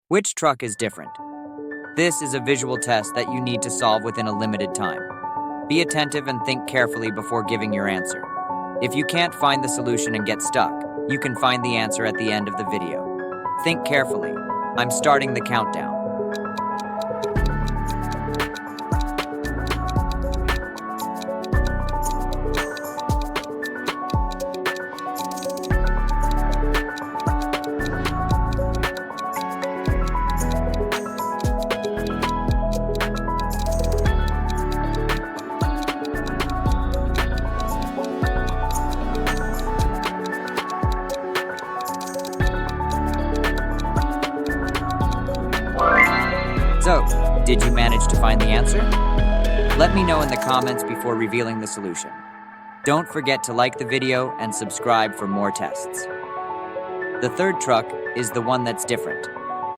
Which truck is different? This is a visual test that you need to solve within a limited time. Be attentive and think carefully before giving your answer. If you can't find the solution and get stuck, you can find the answer at the end of the video. Think carefully. I'm starting the countdown. So, did you manage to find the answer? Let me know in the comments before revealing the solution. Don't forget to like the video and subscribe for more tests. The third truck is the one that's different.